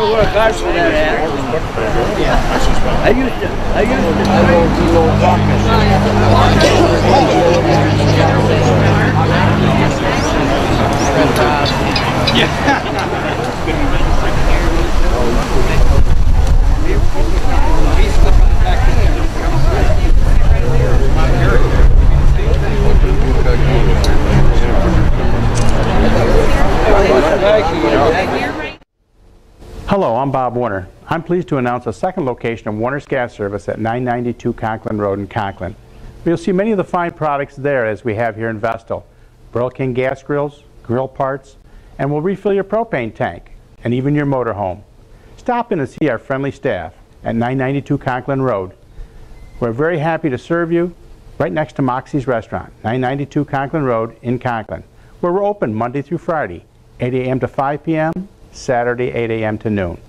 know where cars for that at. Yeah. I used to. Hello, I'm Bob Warner. I'm pleased to announce a second location of Warner's Gas Service at 992 Conklin Road in Conklin. You'll see many of the fine products there as we have here in Vestal. Burl King gas grills, grill parts, and we'll refill your propane tank and even your motorhome. Stop in and see our friendly staff at 992 Conklin Road. We're very happy to serve you right next to Moxie's Restaurant, 992 Conklin Road in Conklin, where we're open Monday through Friday, 8 a.m. to 5 p.m., Saturday 8 a.m. to noon.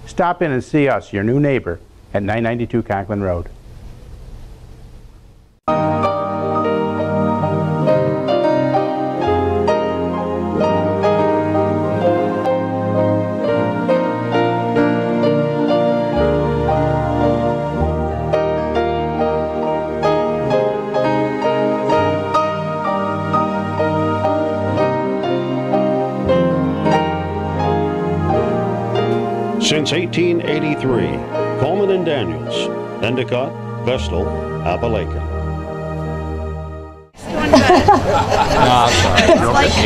Stop in and see us, your new neighbor, at 992 Conklin Road. Since 1883, Coleman and Daniels, Endicott, Vestal, Appalachia.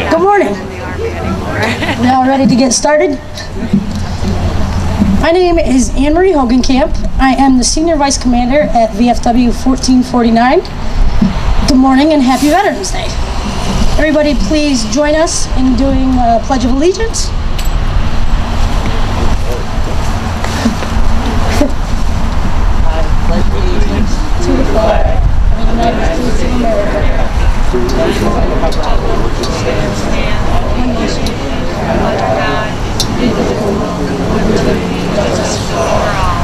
Good morning. Now ready to get started? My name is Anne Marie Hogenkamp. I am the Senior Vice Commander at VFW 1449. Good morning and happy Veterans Day. Everybody please join us in doing the Pledge of Allegiance. To the flag of the United States of America, to the republic which stands one nation, under God, indivisible, with liberty and justice for all.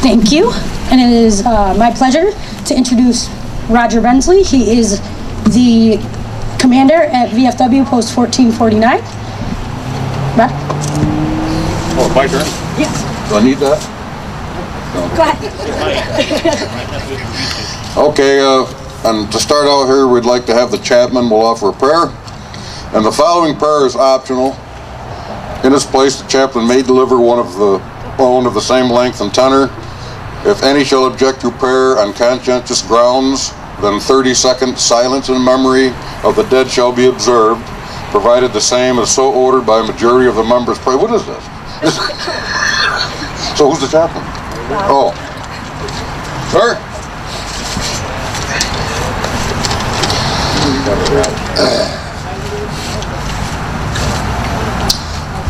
Thank you, and it is my pleasure to introduce Roger Bensley. He is the commander at VFW Post 1449. Roger? Oh, my turn? Yes. Do I need that? Go ahead. Okay, and to start out here, we'd like to have the chaplain will offer a prayer. And the following prayer is optional. In its place, the chaplain may deliver one of the same length and tenor. If any shall object to prayer on conscientious grounds, then 30-second silence in memory of the dead shall be observed, provided the same is so ordered by a majority of the members present. What is this? So who's the chaplain? Oh. Sir?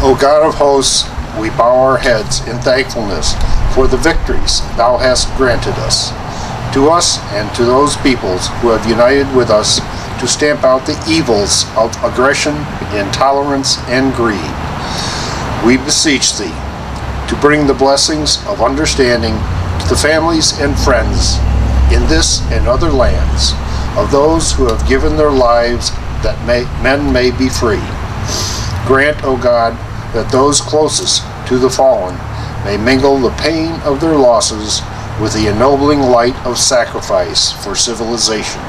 O God of hosts, we bow our heads in thankfulness for the victories thou hast granted us, to us and to those peoples who have united with us to stamp out the evils of aggression, intolerance, and greed. We beseech thee to bring the blessings of understanding to the families and friends in this and other lands of those who have given their lives that men may be free. Grant, O God, that those closest to the fallen may mingle the pain of their losses with the ennobling light of sacrifice for civilization.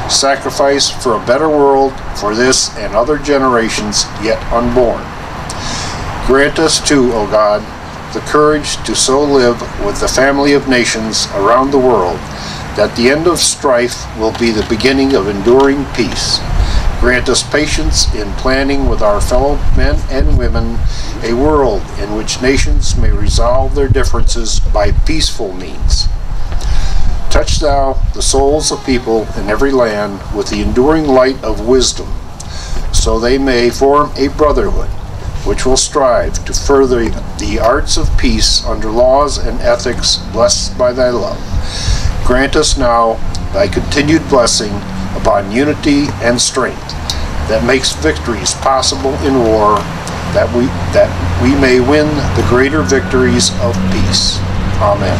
Sacrifice for a better world for this and other generations yet unborn. Grant us too, O God, the courage to so live with the family of nations around the world that the end of strife will be the beginning of enduring peace. Grant us patience in planning with our fellow men and women a world in which nations may resolve their differences by peaceful means. Touch thou the souls of people in every land with the enduring light of wisdom, so they may form a brotherhood which will strive to further the arts of peace under laws and ethics blessed by thy love. Grant us now thy continued blessing upon unity and strength that makes victories possible in war, that we may win the greater victories of peace. Amen.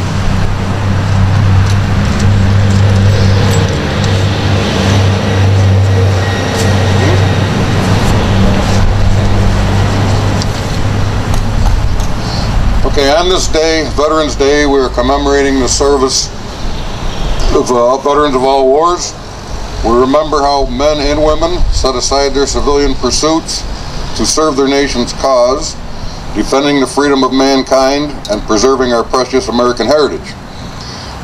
Okay, on this day, Veterans Day, we are commemorating the service of veterans of all wars. We remember how men and women set aside their civilian pursuits to serve their nation's cause, defending the freedom of mankind and preserving our precious American heritage.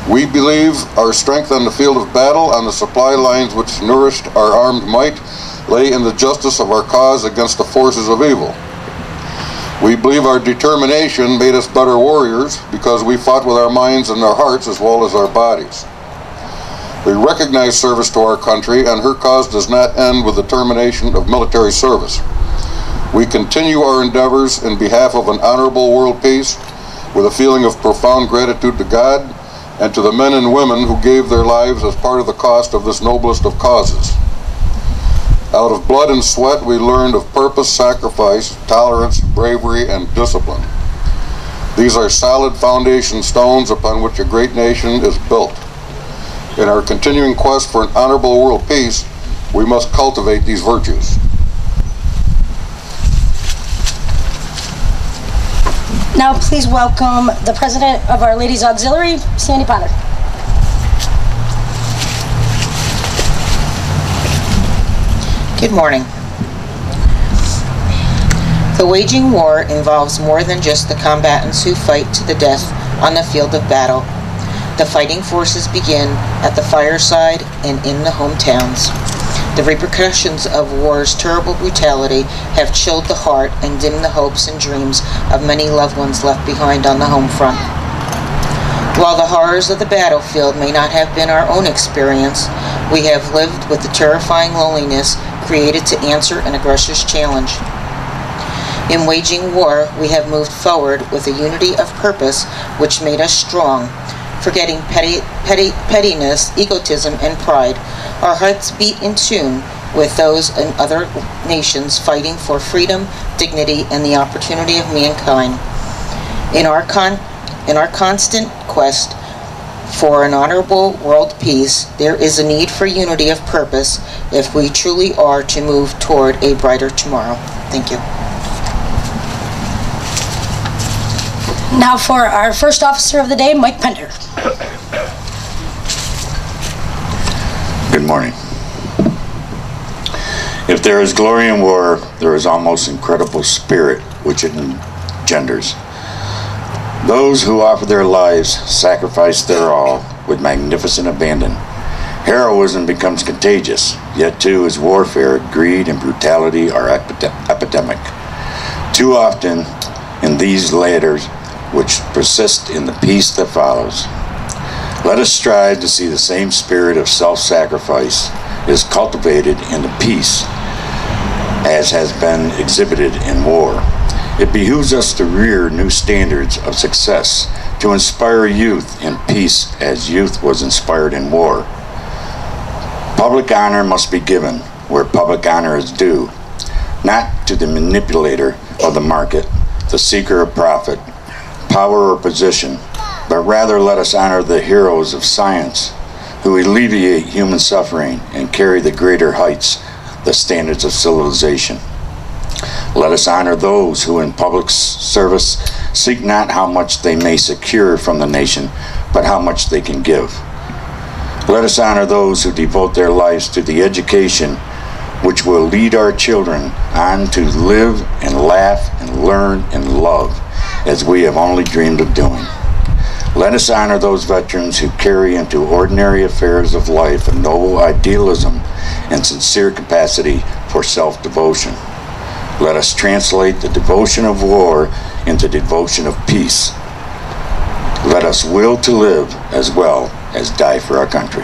We believe our strength on the field of battle, on the supply lines which nourished our armed might, lay in the justice of our cause against the forces of evil. We believe our determination made us better warriors because we fought with our minds and our hearts as well as our bodies. We recognize service to our country, and her cause does not end with the termination of military service. We continue our endeavors in behalf of an honorable world peace with a feeling of profound gratitude to God and to the men and women who gave their lives as part of the cost of this noblest of causes. Out of blood and sweat, we learned of purpose, sacrifice, tolerance, bravery, and discipline. These are solid foundation stones upon which a great nation is built. In our continuing quest for an honorable world peace, we must cultivate these virtues. Now please welcome the President of Our Ladies Auxiliary, Sandy Potter. Good morning. The waging war involves more than just the combatants who fight to the death on the field of battle. The fighting forces begin at the fireside and in the hometowns. The repercussions of war's terrible brutality have chilled the heart and dimmed the hopes and dreams of many loved ones left behind on the home front. While the horrors of the battlefield may not have been our own experience, we have lived with the terrifying loneliness created to answer an aggressor's challenge. In waging war, we have moved forward with a unity of purpose which made us strong. Forgetting pettiness, egotism, and pride, our hearts beat in tune with those in other nations fighting for freedom, dignity, and the opportunity of mankind. In our constant quest for an honorable world peace, there is a need for unity of purpose if we truly are to move toward a brighter tomorrow. Thank you. Now for our first officer of the day, Mike Pender. Good morning. If there is glory in war, there is almost incredible spirit which it engenders. Those who offer their lives sacrifice their all with magnificent abandon. Heroism becomes contagious, yet too is warfare, greed, and brutality are epidemic. Too often in these latter which persist in the peace that follows. Let us strive to see the same spirit of self-sacrifice is cultivated in the peace as has been exhibited in war. It behooves us to rear new standards of success, to inspire youth in peace as youth was inspired in war. Public honor must be given where public honor is due, not to the manipulator of the market, the seeker of profit, power, or position, but rather let us honor the heroes of science who alleviate human suffering and carry the greater heights, the standards of civilization. Let us honor those who in public service seek not how much they may secure from the nation, but how much they can give. Let us honor those who devote their lives to the education which will lead our children on to live and laugh and learn and love as we have only dreamed of doing. Let us honor those veterans who carry into ordinary affairs of life a noble idealism and sincere capacity for self-devotion. Let us translate the devotion of war into devotion of peace. Let us will to live as well as die for our country.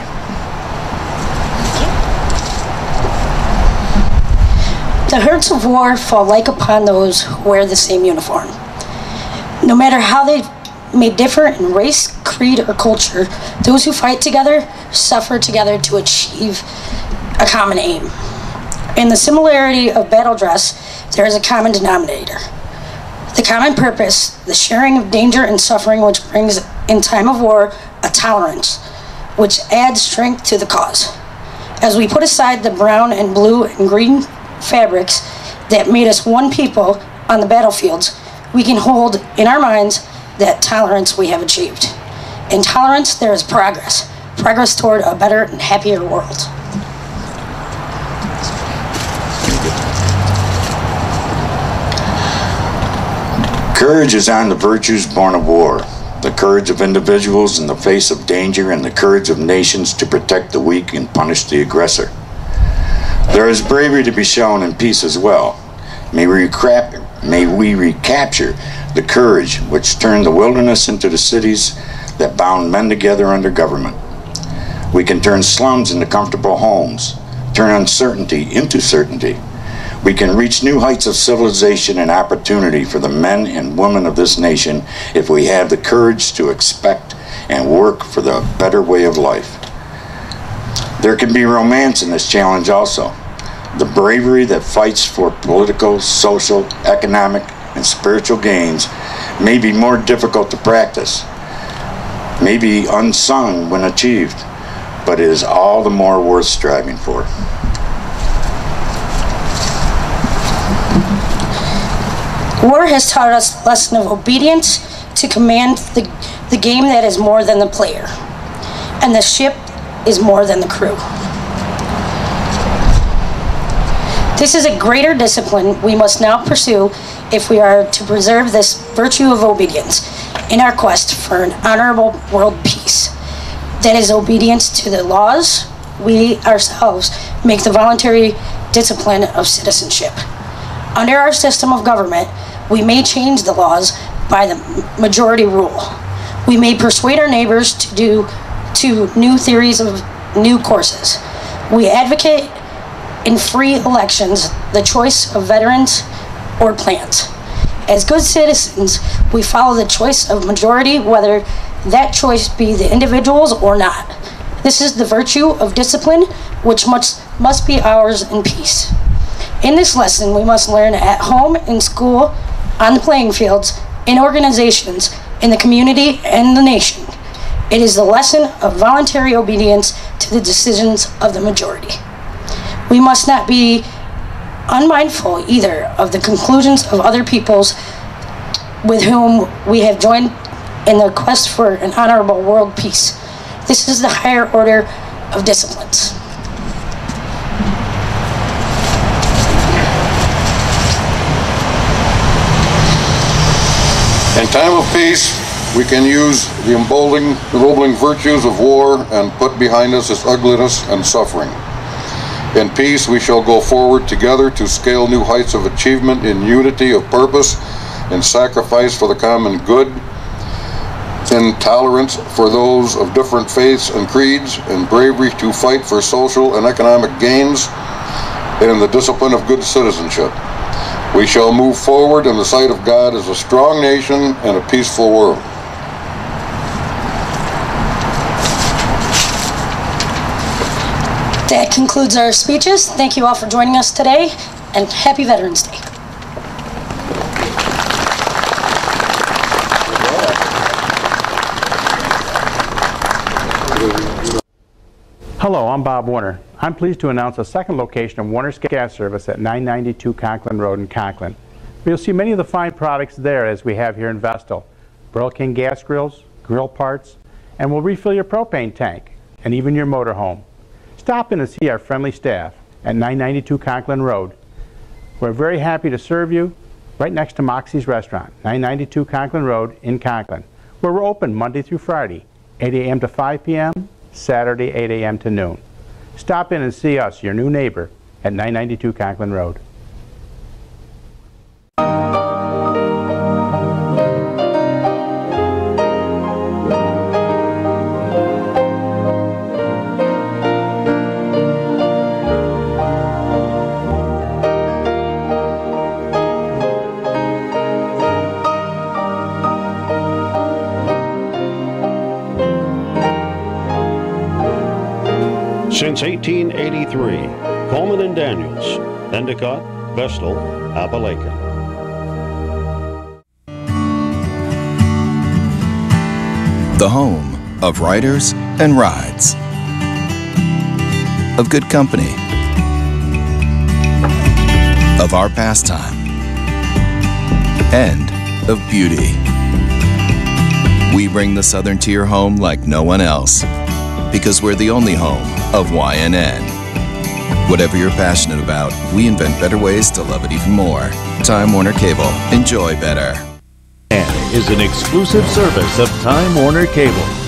The hurts of war fall like upon those who wear the same uniform. No matter how they may differ in race, creed, or culture, those who fight together suffer together to achieve a common aim. In the similarity of battle dress, there is a common denominator. The common purpose, the sharing of danger and suffering, which brings in time of war a tolerance, which adds strength to the cause. As we put aside the brown and blue and green fabrics that made us one people on the battlefields, we can hold in our minds that tolerance we have achieved. In tolerance, there is progress. Progress toward a better and happier world. Courage is on the virtues born of war, the courage of individuals in the face of danger and the courage of nations to protect the weak and punish the aggressor. There is bravery to be shown in peace as well. May we recapture the courage which turned the wilderness into the cities that bound men together under government. We can turn slums into comfortable homes, turn uncertainty into certainty. We can reach new heights of civilization and opportunity for the men and women of this nation if we have the courage to expect and work for the better way of life. There can be romance in this challenge also. The bravery that fights for political, social, economic, and spiritual gains may be more difficult to practice, may be unsung when achieved, but it is all the more worth striving for. War has taught us the lesson of obedience to command the game that is more than the player, and the ship is more than the crew. This is a greater discipline we must now pursue if we are to preserve this virtue of obedience in our quest for an honorable world peace. That is obedience to the laws we ourselves make the voluntary discipline of citizenship. Under our system of government, we may change the laws by the majority rule. We may persuade our neighbors to new theories of new courses. We advocate in free elections the choice of veterans or plans. As good citizens, we follow the choice of majority, whether that choice be the individuals or not. This is the virtue of discipline, which must be ours in peace. In this lesson, we must learn at home, in school, on the playing fields, in organizations, in the community, and the nation. It is the lesson of voluntary obedience to the decisions of the majority. We must not be unmindful either of the conclusions of other peoples with whom we have joined in the quest for an honorable world peace. This is the higher order of disciplines. In time of peace, we can use the ennobling virtues of war and put behind us its ugliness and suffering. In peace, we shall go forward together to scale new heights of achievement in unity of purpose, in sacrifice for the common good, in tolerance for those of different faiths and creeds, in bravery to fight for social and economic gains, and in the discipline of good citizenship. We shall move forward in the sight of God as a strong nation and a peaceful world. That concludes our speeches. Thank you all for joining us today, and happy Veterans Day. Hello, I'm Bob Warner. I'm pleased to announce a second location of Warner's Gas Service at 992 Conklin Road in Conklin. You'll see many of the fine products there as we have here in Vestal. Burl King gas grills, grill parts, and we'll refill your propane tank and even your motorhome. Stop in and see our friendly staff at 992 Conklin Road. We're very happy to serve you right next to Moxie's Restaurant, 992 Conklin Road in Conklin, where we're open Monday through Friday, 8 a.m. to 5 p.m., Saturday 8 a.m. to noon. Stop in and see us, your new neighbor, at 992 Conklin Road. Since 1883, Coleman and Daniels, Endicott, Vestal, Appalachia. The home of writers and rides, of good company, of our pastime, and of beauty. bring the Southern Tier home like no one else. Because we're the only home of YNN. Whatever you're passionate about, we invent better ways to love it even more. Time Warner Cable. Enjoy better. Is an exclusive service of Time Warner Cable.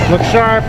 Look sharp.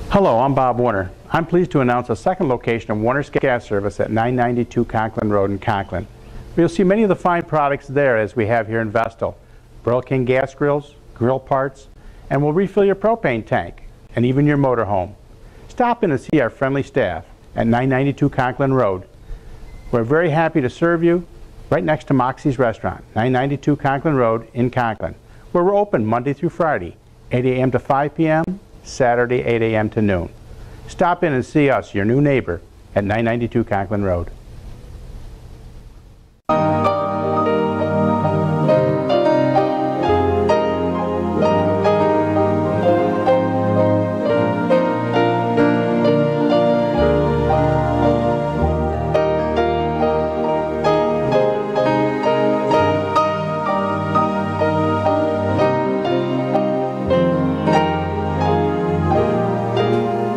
Hello, I'm Bob Warner. I'm pleased to announce a second location of Warner's Gas Service at 992 Conklin Road in Conklin. You'll see many of the fine products there as we have here in Vestal. Burl King gas grills, grill parts, and we'll refill your propane tank and even your motorhome. Stop in and see our friendly staff at 992 Conklin Road. We're very happy to serve you right next to Moxie's Restaurant, 992 Conklin Road in Conklin, where we're open Monday through Friday, 8 a.m. to 5 p.m., Saturday 8 a.m. to noon. Stop in and see us, your new neighbor, at 992 Conklin Road.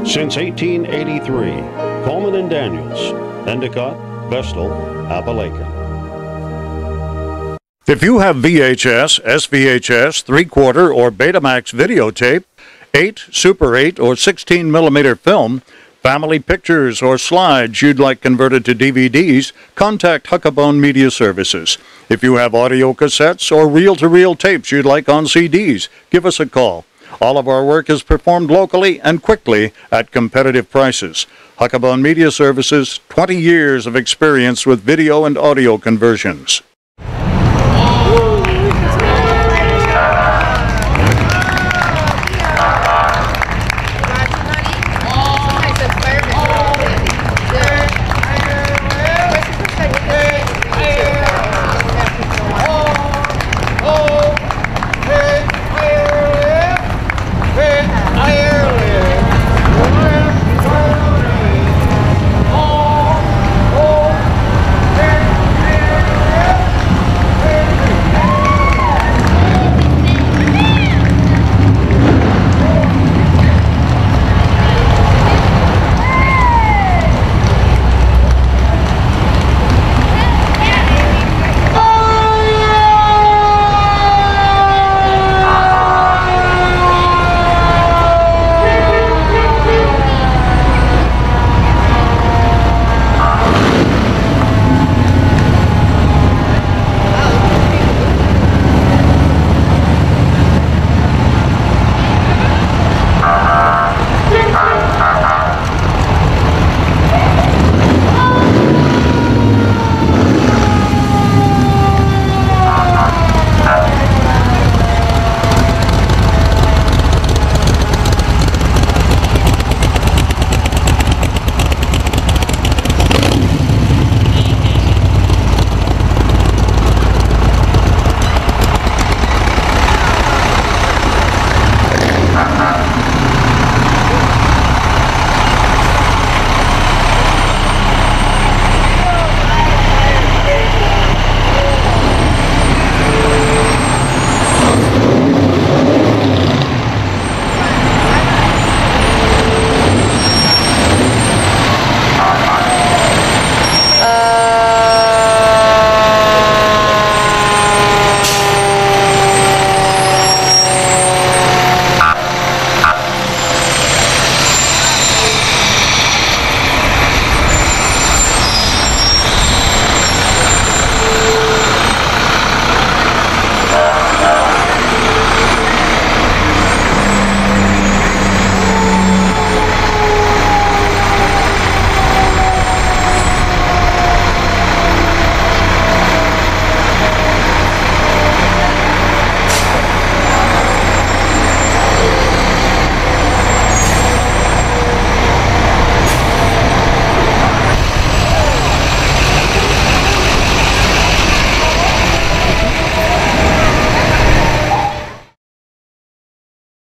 Since 1883, Coleman and Daniels, Endicott, Vestal, Appalachian. If you have VHS, SVHS, 3/4 or Betamax videotape, 8, Super 8 or 16 millimeter film, family pictures or slides you'd like converted to DVDs, contact Huckabone Media Services. If you have audio cassettes or reel-to-reel tapes you'd like on CDs, give us a call. All of our work is performed locally and quickly at competitive prices. Huckabone Media Services, 20 years of experience with video and audio conversions.